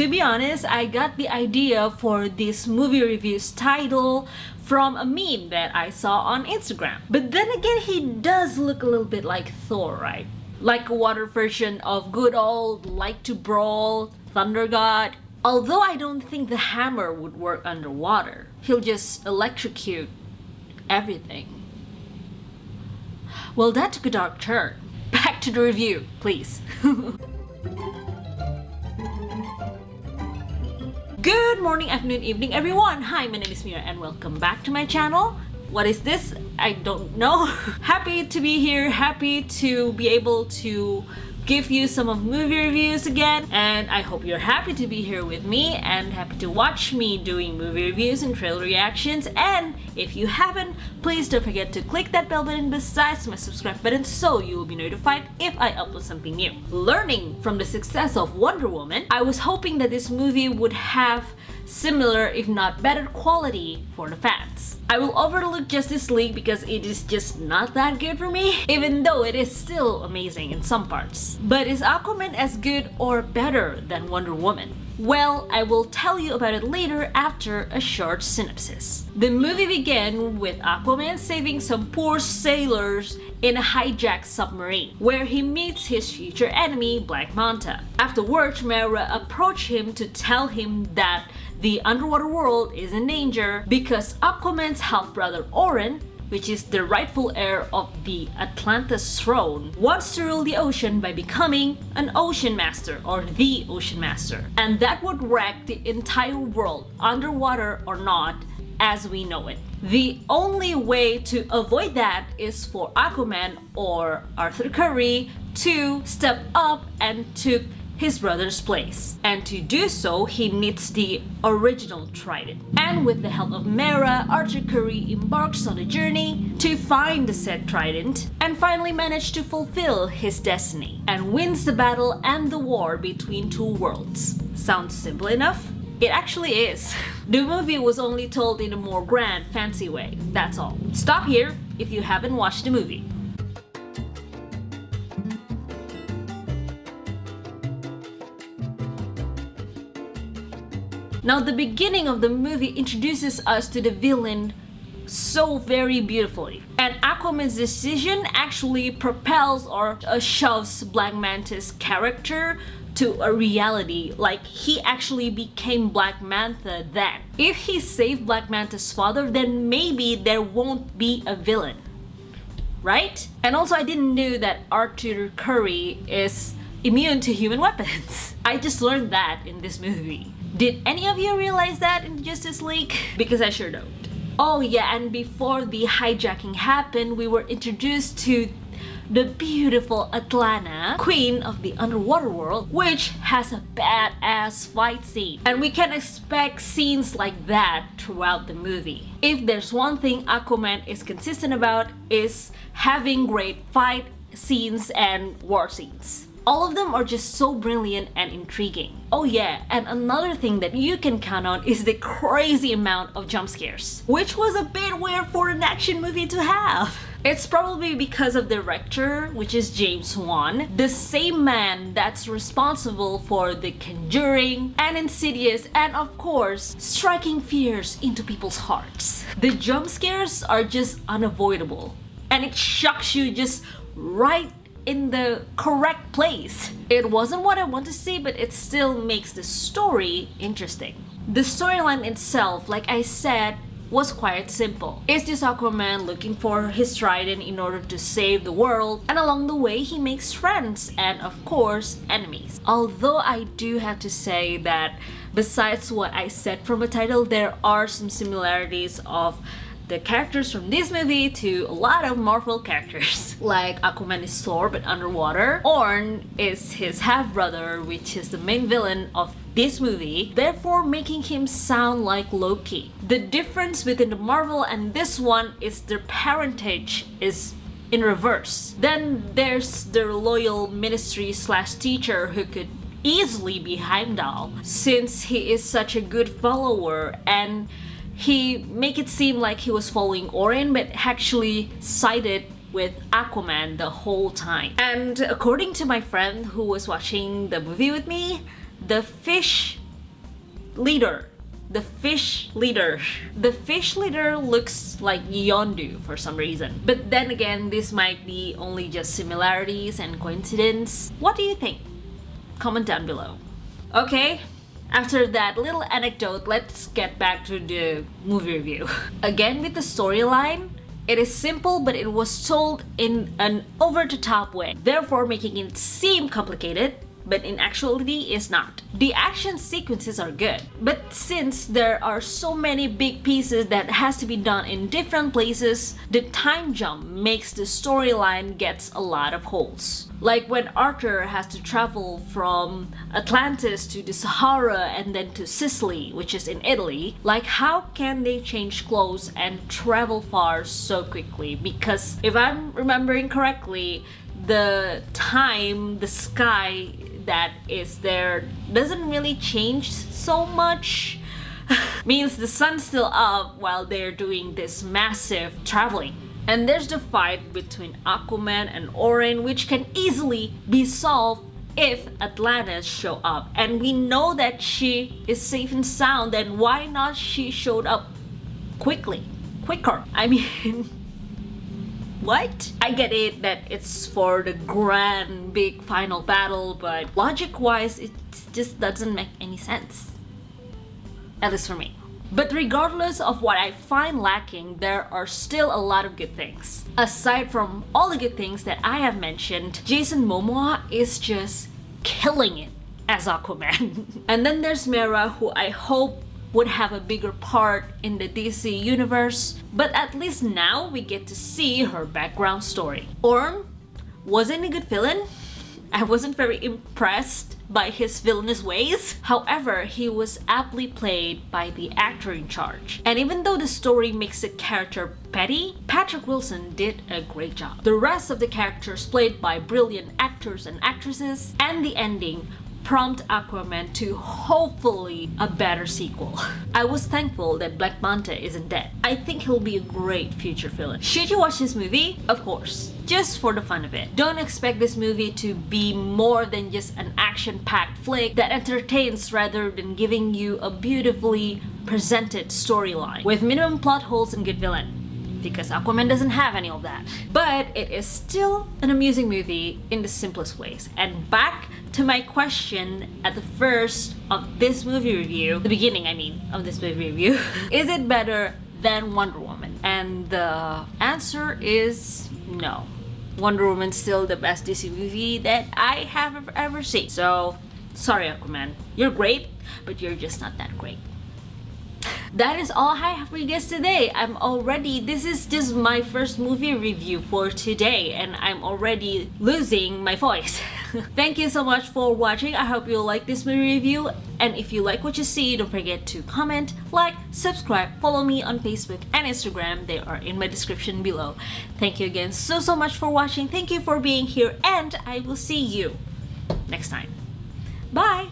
To be honest, I got the idea for this movie review's title from a meme that I saw on Instagram. But then again, he does look a little bit like Thor, right? Like a water version of good old like to brawl thunder god. Although I don't think the hammer would work underwater. He'll just electrocute everything. Well, that took a dark turn. Back to the review, please. Good morning, afternoon, evening, everyone. Hi, my name is Myra and welcome back to my channel. What is this? I don't know. Happy to be here, happy to be able to give you some of movie reviews again, and I hope you're happy to be here with me and happy to watch me doing movie reviews and trailer reactions. And if you haven't, please don't forget to click that bell button besides my subscribe button so you will be notified if I upload something new. Learning from the success of Wonder Woman, I was hoping that this movie would have similar if not better quality for the fans. I will overlook Justice League because it is just not that good for me, even though it is still amazing in some parts. But is Aquaman as good or better than Wonder Woman? Well, I will tell you about it later after a short synopsis. The movie began with Aquaman saving some poor sailors in a hijacked submarine, where he meets his future enemy, Black Manta. Afterwards, Myra approached him to tell him that the underwater world is in danger because Aquaman's half-brother Orin, which is the rightful heir of the Atlantis throne, wants to rule the ocean by becoming an ocean master or the ocean master. And that would wreck the entire world, underwater or not, as we know it. The only way to avoid that is for Aquaman or Arthur Curry to step up and took his brother's place. And to do so, he needs the original trident. And with the help of Myra, Arthur Curry embarks on a journey to find the said trident and finally manage to fulfill his destiny and wins the battle and the war between two worlds. Sounds simple enough? It actually is. The movie was only told in a more grand, fancy way, that's all. Stop here if you haven't watched the movie. Now, the beginning of the movie introduces us to the villain so very beautifully. And Aquaman's decision actually propels or shoves Black Manta's character to a reality, like he actually became Black Manta then. If he saved Black Manta's father, then maybe there won't be a villain, right? And also, I didn't know that Arthur Curry is immune to human weapons. I just learned that in this movie. Did any of you realize that in Justice League? Because I sure don't. Oh yeah, and before the hijacking happened, we were introduced to the beautiful Atlanta, queen of the underwater world, which has a badass fight scene. And we can expect scenes like that throughout the movie. If there's one thing Aquaman is consistent about, is having great fight scenes and war scenes. All of them are just so brilliant and intriguing. Oh yeah, and another thing that you can count on is the crazy amount of jump scares, which was a bit weird for an action movie to have. It's probably because of the director, which is James Wan, the same man that's responsible for The Conjuring and Insidious, and of course, striking fears into people's hearts. The jump scares are just unavoidable, and it shocks you just right in the correct place. It wasn't what I want to see, but it still makes the story interesting. The storyline itself, like I said, was quite simple. It's just Aquaman looking for his trident in order to save the world, and along the way he makes friends and of course enemies. Although I do have to say that besides what I said from the title, there are some similarities of the characters from this movie to a lot of Marvel characters. Like Aquaman is Thor but underwater. Orn is his half-brother, which is the main villain of this movie, therefore making him sound like Loki. The difference between the Marvel and this one is their parentage is in reverse. Then there's their loyal ministry slash teacher who could easily be Heimdall since he is such a good follower, and he make it seem like he was following Orin but actually sided with Aquaman the whole time. And according to my friend who was watching the movie with me, the fish leader. The fish leader. The fish leader looks like Yondu for some reason. But then again, this might be only just similarities and coincidence. What do you think? Comment down below. Okay, after that little anecdote, let's get back to the movie review. Again, with the storyline, it is simple, but it was told in an over-the-top way, therefore making it seem complicated, but in actuality is not. The action sequences are good, but since there are so many big pieces that has to be done in different places, the time jump makes the storyline gets a lot of holes. Like when Arthur has to travel from Atlantis to the Sahara and then to Sicily, which is in Italy. Like, how can they change clothes and travel far so quickly? Because if I'm remembering correctly, the time, the sky that is there doesn't really change so much. Means the sun's still up while they're doing this massive traveling. And there's the fight between Aquaman and Orin, which can easily be solved if Atlantis show up. And we know that she is safe and sound, then why not she showed up quicker? I mean, what? I get it that it's for the grand big final battle, but logic-wise, it just doesn't make any sense. At least for me. But regardless of what I find lacking, there are still a lot of good things. Aside from all the good things that I have mentioned, Jason Momoa is just killing it as Aquaman. And then there's Myra, who I hope would have a bigger part in the DC universe, but at least now we get to see her background story. Orm wasn't a good villain. I wasn't very impressed by his villainous ways. However, he was aptly played by the actor in charge. And even though the story makes the character petty, Patrick Wilson did a great job. The rest of the characters played by brilliant actors and actresses, and the ending prompt Aquaman to hopefully a better sequel. I was thankful that Black Manta isn't dead. I think he'll be a great future villain. Should you watch this movie? Of course, just for the fun of it. Don't expect this movie to be more than just an action-packed flick that entertains rather than giving you a beautifully presented storyline with minimum plot holes and good villain. Because Aquaman doesn't have any of that. But it is still an amusing movie in the simplest ways. And back to my question at the first of this movie review, the beginning I mean of this movie review, is it better than Wonder Woman? And the answer is no. Wonder Woman's still the best DC movie that I have ever seen. So, sorry Aquaman, you're great, but you're just not that great. That is all I have for you guys today. This is just my first movie review for today, and I'm already losing my voice. Thank you so much for watching. I hope you like this movie review, and if you like what you see, don't forget to comment, like, subscribe, follow me on Facebook and Instagram. They are in my description below. Thank you again so much for watching. Thank you for being here, and I will see you next time. Bye!